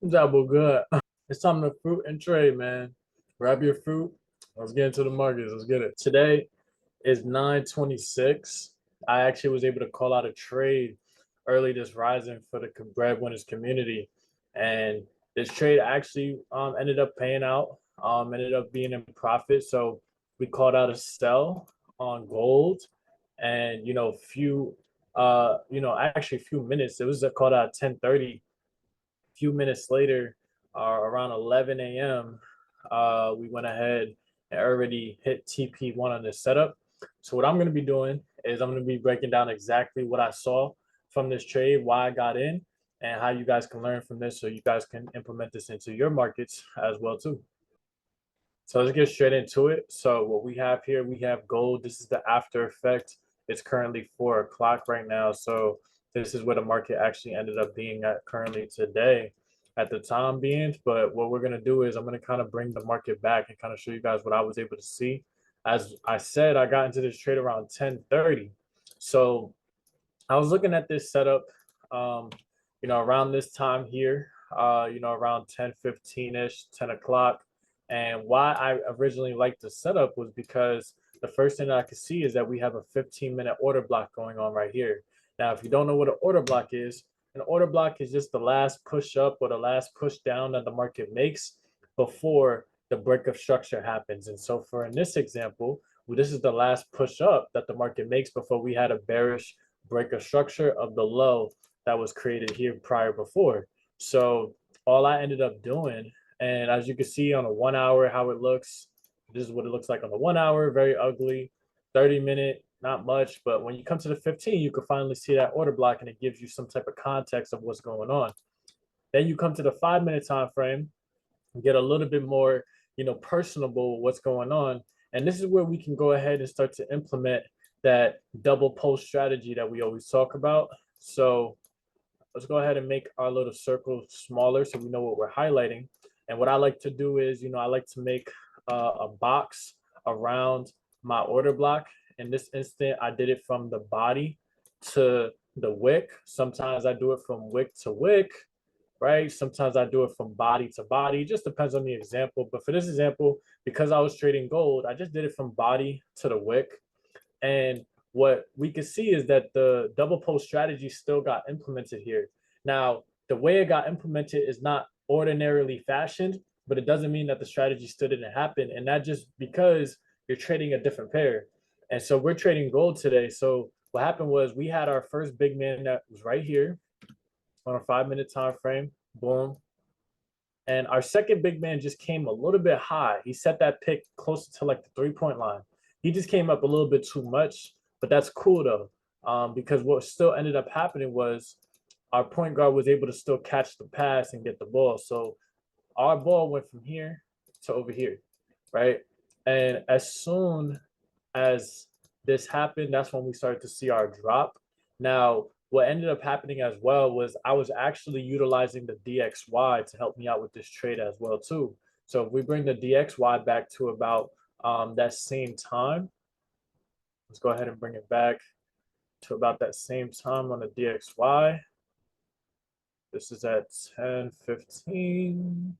Double good. It's time to fruit and trade, man. Grab your fruit. Let's get into the markets. Let's get it. Today is 9/26. I actually was able to call out a trade early this rising for the Bread Winners community. And this trade actually ended up paying out, ended up being in profit. So we called out a sell on gold and actually a few minutes. It was called out at 10:30. Few minutes later, around 11 a.m., we went ahead and already hit TP1 on this setup. So what I'm going to be doing is I'm going to be breaking down exactly what I saw from this trade, why I got in, and how you guys can learn from this so you guys can implement this into your markets as well too. So let's get straight into it. So what we have here, we have gold. This is the after effect. It's currently 4 o'clock right now. So this is where the market actually ended up being at currently today at the time being. But what we're going to do is I'm going to kind of bring the market back and kind of show you guys what I was able to see. As I said, I got into this trade around 10:30. So I was looking at this setup, um, around this time here, around 10:15-ish, 10 o'clock. And why I originally liked the setup was because the first thing that I could see is that we have a 15-minute order block going on right here. Now, if you don't know what an order block is, an order block is just the last push up or the last push down that the market makes before the break of structure happens. And so for in this example, well, this is the last push up that the market makes before we had a bearish break of structure of the low that was created here prior before. So all I ended up doing, and as you can see on a 1 hour, how it looks, this is what it looks like on the 1 hour, very ugly. 30-minute, not much, but when you come to the 15, you can finally see that order block and it gives you some type of context of what's going on. Then you come to the 5-minute time frame, get a little bit more, personable with what's going on. And this is where we can go ahead and start to implement that double post strategy that we always talk about. So let's go ahead and make our little circle smaller so we know what we're highlighting. And what I like to do is, I like to make a box around my order block. In this instant, I did it from the body to the wick. Sometimes I do it from wick to wick, right? Sometimes I do it from body to body. It just depends on the example. But for this example, because I was trading gold, I just did it from body to the wick. And what we can see is that the double post strategy still got implemented here. Now, the way it got implemented is not ordinarily fashioned, but it doesn't mean that the strategy still didn't happen. And that just because you're trading a different pair. And so we're trading gold today. So what happened was we had our first big man that was right here on a 5-minute time frame. Boom. And our second big man just came a little bit high. He set that pick closer to like the 3-point line. He just came up a little bit too much, but that's cool though, because what still ended up happening was our point guard was able to still catch the pass and get the ball. So our ball went from here to over here, right? And as soon as this happened, that's when we started to see our drop. Now, what ended up happening as well was I was actually utilizing the DXY to help me out with this trade as well too. So if we bring the DXY back to about that same time, let's go ahead and bring it back to about that same time on the DXY. This is at 10:15.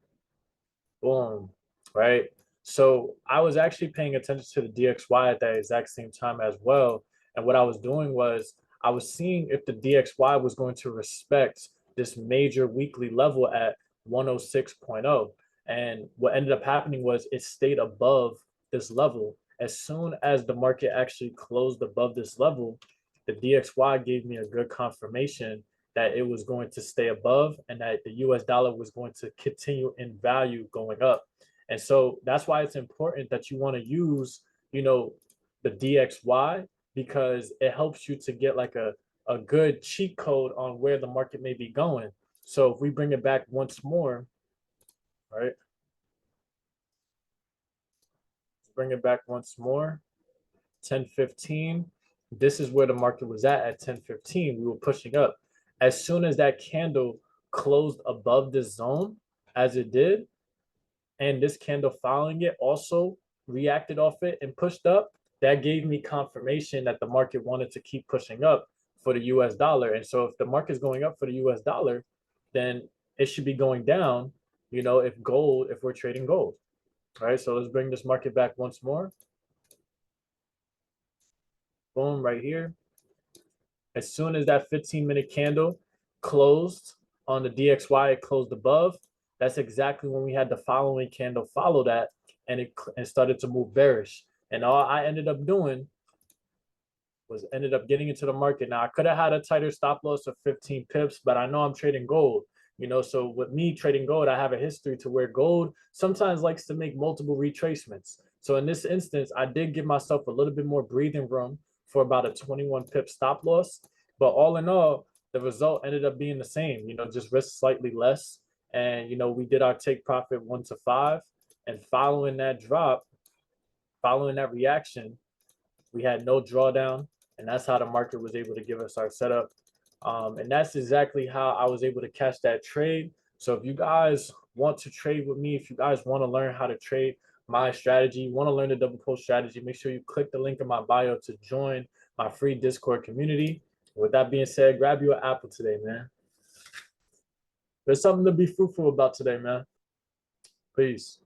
Boom, right? So I was actually paying attention to the DXY at that exact same time as well. And what I was doing was I was seeing if the DXY was going to respect this major weekly level at 106.0. And what ended up happening was it stayed above this level. As soon as the market actually closed above this level, the DXY gave me a good confirmation that it was going to stay above and that the US dollar was going to continue in value going up. And so that's why it's important that you want to use, the DXY because it helps you to get like a good cheat code on where the market may be going. So if we bring it back once more, right? Let's bring it back once more. 10:15. This is where the market was at 10:15. We were pushing up. As soon as that candle closed above this zone, as it did, and this candle following it also reacted off it and pushed up, that gave me confirmation that the market wanted to keep pushing up for the US dollar. And so if the market's going up for the US dollar, then it should be going down, if we're trading gold. All right, so let's bring this market back once more. Boom, right here. As soon as that 15-minute candle closed on the DXY, it closed above. That's exactly when we had the following candle follow that, and it started to move bearish. And all I ended up doing was getting into the market. Now I could have had a tighter stop loss of 15 pips, but I know I'm trading gold. So with me trading gold, I have a history to where gold sometimes likes to make multiple retracements. So in this instance, I did give myself a little bit more breathing room for about a 21 pip stop loss. But all in all, the result ended up being the same, just risk slightly less. And, we did our take profit 1 to 5. And following that drop, following that reaction, we had no drawdown. And that's how the market was able to give us our setup. And that's exactly how I was able to catch that trade. So if you guys want to trade with me, if you guys want to learn how to trade my strategy, want to learn the double post strategy, make sure you click the link in my bio to join my free Discord community. With that being said, grab you an apple today, man. There's something to be fruitful about today, man. Peace.